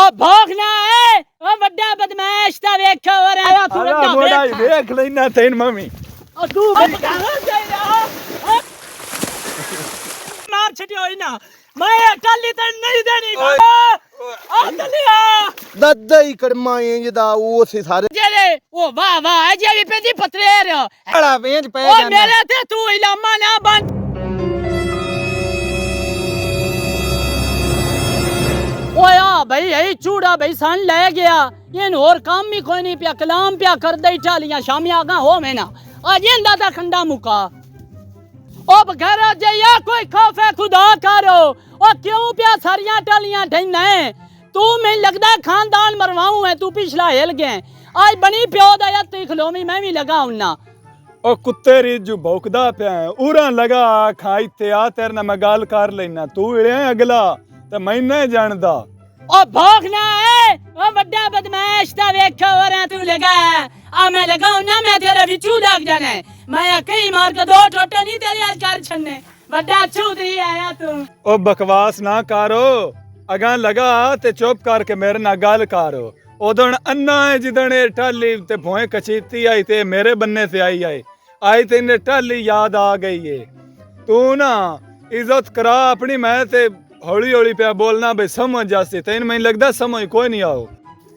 ओ भौंकना है ओ बड़ा बदमाश ता वेखो और आया तू अला मोड़ा देख लेना तेन मम्मी ओ तू बदमाश जाएगा मार छटियो ना मैं टल्ली तो नहीं देनी आ टल्लिया दद्दा ही कड़मा ये दा वो से सारे जेले ओ वाह वाह जे भी पेंदी पत्रेर बड़ा वेंज पे ओ मेरे ते तू इलामा ना बन ओया भाई यही चूड़ा भाई सन ले गया इन और काम भी कोई नहीं पिया कलाम पिया कर दई टालियां शामिया गा हो मैं ना आज इंदा दा खंडा मुका ओ बघरा जे या कोई खौफ है खुदा करो ओ क्यों पिया सारियां टालियां ढैना है तू मैं लगदा खानदान मरवाऊं है तू पिछला हिल गए आज बनी प्यो दा या ती खलोमी मैं भी लगा उन्ना ओ कुत्ते रिजू भौंकदा पिया उरा लगा खाई ते आ तेरे ना मैं गाल कर लेना तू इड़े अगला ते मैं नहीं जानदा ओ भौंकना है ओ बड़ा बदमाश ता वेखो और तू लगा आ मैं लगाऊं ना मैं तेरे बिचू लग जाना मैं कई मार के दो टोटे नहीं तेरे आज कर छन्ने बड़ा चौधरी आया तू ओ बकवास ना करो अगा लगा ते चुप करके मेरे ना गल करो ओदन अन्ना है जिदन टाली ते भोए कचीती आई ते मेरे बन्ने से आई तेने टाली याद आ गई है तू ना इज्जत करा अपनी मैं ते हौली हौली पे बोलना भाई समझ जासी तेन मैं लगदा समझ कोई नहीं आओ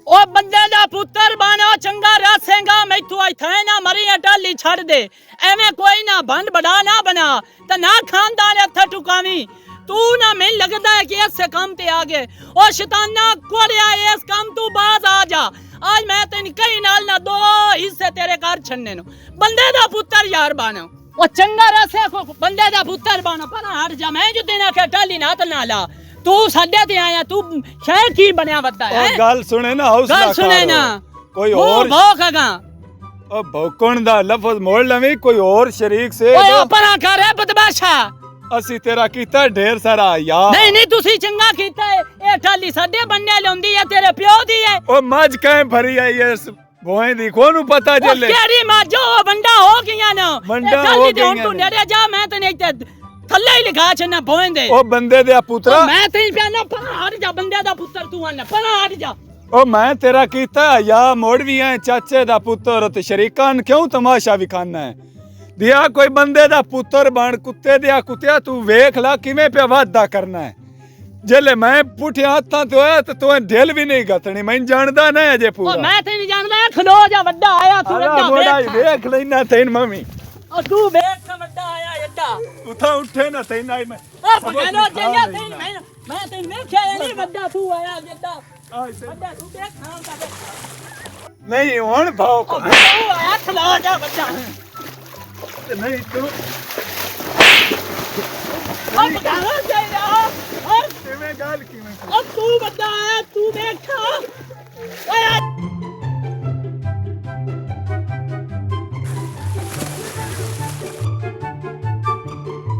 ओ बंदे दा पुत्तर बाना चंगा रासेंगा मैं तू आई थे ना मरी टाली छड़ दे एवें कोई ना भंड बड़ा ना बना ते ना खानदान हथ टुकावी तू ना मैं लगदा है कि ऐसे काम ते आगे ओ शैताना कोड़िया इस काम तू बाज आ जा आज मैं तेन कई नाल ना दो हिस्से तेरे घर छन्ने नु बंदे दा पुत्तर यार बाना ओ चंगा रासे को बंदे दा पुत्तर बाना पर हट जा मैं जो तेना के टाली ना त नाला तू साडे ते आया तू शहर की बनया वदा है गल सुने ना हौसला गल सुने ना कोई और भौंकगा ओ भौंकण दा लफ्ज मोड़ लवी कोई और शरीक से ओए अपना कर है बदमाशा ਅਸੀਂ ਤੇਰਾ ਕੀਤਾ ਢੇਰ ਸਾਰਾ ਯਾਰ ਨਹੀਂ ਨਹੀਂ ਤੁਸੀਂ ਚੰਗਾ ਕੀਤਾ ਇਹ ਟਾਲੀ ਸਾਡੇ ਬੰਨੇ ਲਾਉਂਦੀ ਹੈ ਤੇਰੇ ਪਿਓ ਦੀ ਹੈ ਉਹ ਮੱਝ ਕੈਂ ਭਰੀ ਆਈ ਇਸ ਭੋਏ ਦੀ ਕੋਨੂੰ ਪਤਾ ਚੱਲੇ ਕਿਹੜੀ ਮੱਝ ਉਹ ਵੰਡਾ ਹੋ ਗਈਆਂ ਨਾ ਵੰਡਾ ਹੋ ਗਈਆਂ ਤੂੰ ਨੇੜੇ ਜਾ ਮੈਂ ਤੈਨੂੰ ਇੱਥੇ ਥੱਲੇ ਹੀ ਲਗਾ ਛੱਡਣਾ ਭੋਏ ਦੇ ਉਹ ਬੰਦੇ ਦੇ ਪੁੱਤਰਾ ਮੈਂ ਤੈਨੂੰ ਪਿਆ ਨਾ ਪਰਾਂ ਹਟ ਜਾ ਬੰਦੇ ਦਾ ਪੁੱਤਰ ਤੂੰ ਆਣਾ ਪਰਾਂ ਹਟ ਜਾ ਉਹ ਮੈਂ ਤੇਰਾ ਕੀਤਾ ਯਾ ਮੋੜ ਵੀ ਐ ਚਾਚੇ ਦਾ ਪੁੱਤਰ ਤੇ ਸ਼ਰੀਕਾਂ ਕਿਉਂ ਤਮਾਸ਼ਾ ਵਿਖਾਨਾ ਹੈ दिया कोई बंदे दा पुत्र बन कुत्ते दिया कुत्तिया तू वेख ला किवें पे वादा करना है जेले मैं पुठे हाथां तो आया तो तू ढिल भी नहीं गतनी मैं जानदा ना अजे पूरा मैं ते नहीं जानदा खलो जा वड्डा आया तू वड्डा मोड़ा देख लेना तेन मम्मी और तू वेख के वड्डा आया एड्डा उठा उठे ना तेन आई मैं ओ पकड़ो जल्दी तेन मैं तेन वेख्या नहीं वड्डा तू आया एड्डा वड्डा तू देख खान का नहीं हुन भाव को तू आया खलो जा वड्डा नहीं तू अब कहां जाएगा और किवें गाल किवें अब तू बता तू देखा ओए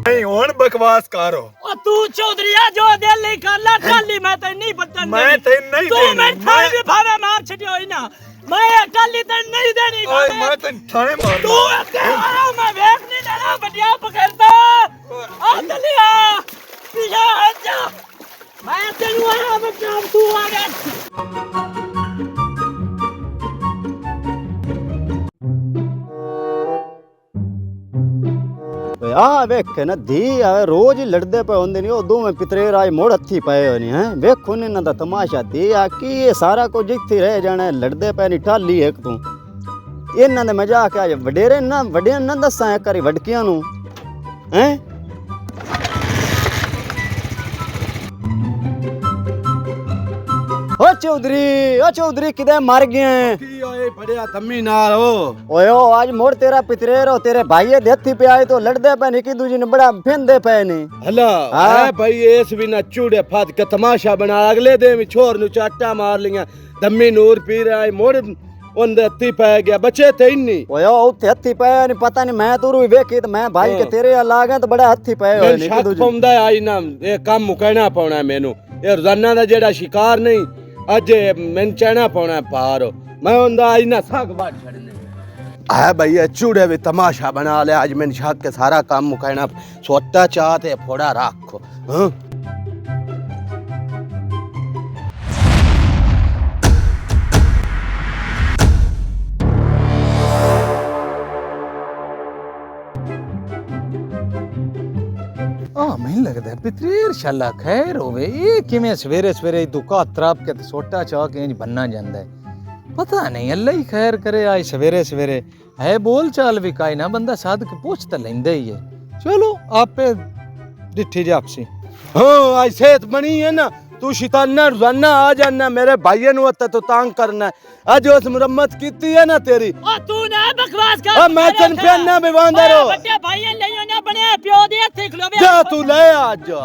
नहीं हुन बकवास करो ओ तू चौधरीया जो दिल नहीं कर ला टाली मैं ते नहीं बदन मैं तेन नहीं तू मैं थाने भी भावे मार छटियो ही ना मैं टाली ते नहीं देनी ओए मैं तेन थाने मार तू आया मैं वेख नहीं लेना बढ़िया पकड़ता आ टलिया पीछे हट जा मैं तेनू आया बच्चा तू आ गया आ वेख ना धी आवे रोज ही लड़दे पे होंदे नहीं ओ दोवें पितरेर आज मोड़ हथी पए होनी हैं वेखो ने ना दा तमाशा धी आ की ये सारा कुछ जिथे रह जाना लड़दे पे नहीं टाली एक तू इन्हां दे मजाक आज वडेरे ना वड्डियां ना दसां एक करी वडकियां नु हैं ओ चौधरी किदे मर गए की ओए बड़िया तम्मी नाल हो ओए ओ आज मोड़ तेरा पितरेर हो तेरे भाई दे हथी पे आए तो लड़दे पे निकी दूजी ने बड़ा फेंदे पे नहीं हला है भाई इस भी ना चूड़े फात के तमाशा बना अगले दे में छोर नु चाटा मार लिया दम्मी नूर पी रहा है मोड़ उन दे हथी पे गया बचे थे इन्नी ओए ओ उत्ते हथी पे नहीं पता नहीं मैं तो रू वेखी तो मैं भाई के तेरे लागे तो बड़ा हथी पे होए निकी दूजी पौंदा आई ना ये काम मुकना पौना मेनू ये रोजाना दा जेड़ा शिकार नहीं अजे मैं चढ़ना पौना पार मैं उंदा आई ना साग बाट छड़ने है भैया चूड़े भी तमाशा बना ले आज मैंने छाक के सारा काम मुकाना सोटा चाहते फोड़ा रखो हाँ लगदा पितरीर शाला खैर होवे ये किवें सवेरे सवेरे दुका त्राप के ते सोटा चा के इंज बनना जांदा है पता नहीं अल्लाह ही खैर करे आज सवेरे सवेरे है बोल चाल भी काई ना बंदा साध के पूछ त लेंदा ही है चलो आपे डिठी जापसी हाँ आज सेहत बनी है ना तू शैताना रोजाना आ जाना मेरे भाई नु तो तंग करना आज उस मुरम्मत कीती है ना तेरी ओ तू ना बकवास कर अब मैं तन पहनना में बांधा रो बड़े भाई ले ना बने प्यो दे हथे खलोवे जा तू ले आ जा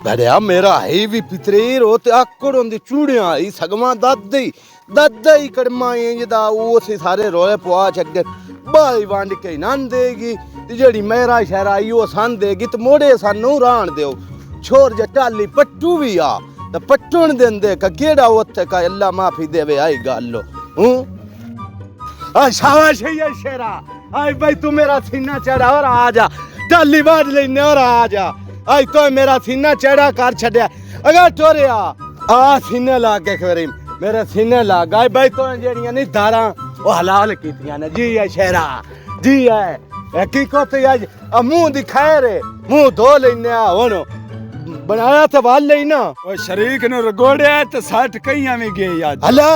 बड़े मेरा है भी पितरीर हो ते आकड़ होंदी चूड़ियां आई सगवा दादी कड़मा जदा वो से सारे रोले पवा छगे बाई वंड के नन देगी ते जेड़ी मेरा शहर आई वो सन देगी ते मोड़े सानू राण दियो छोर जे टाली पट्टू भी आ ते पट्टून देंदे का केड़ा उत्थे का अल्लाह माफी देवे आई गल हूं आ शाबाश है शेरा आई भाई तू मेरा सीना चढ़ा और आ जा टाली बांध लेने और आ जा आई तो मेरा सीना चढ़ा कर छड़या अगर टोरिया आ सीने ला के करीम मेरे सीने ला गाय भाई तो जेड़ियां नहीं धारा ओ हलाल कीतियां ने जी है शेरा जी है की को ते आज मुंह दिखाए रे मुंह धो लेने आ हुन बनाया तो वाल लेना ओ शरीक नु रगोड़या ते 60 कईयां भी गए आज हला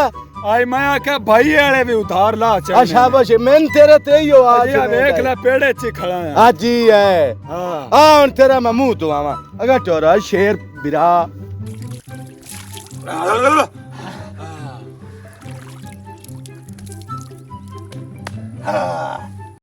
आई मैं आख्या भाई वाले भी उधार ला चल अच्छा बस मैं तेरे ते ही हो आज देख ले पेड़े च खड़ा है आज ही है हां आ हुन तेरा मैं मुंह धोवां अगर टोरा शेर बिरा हाँ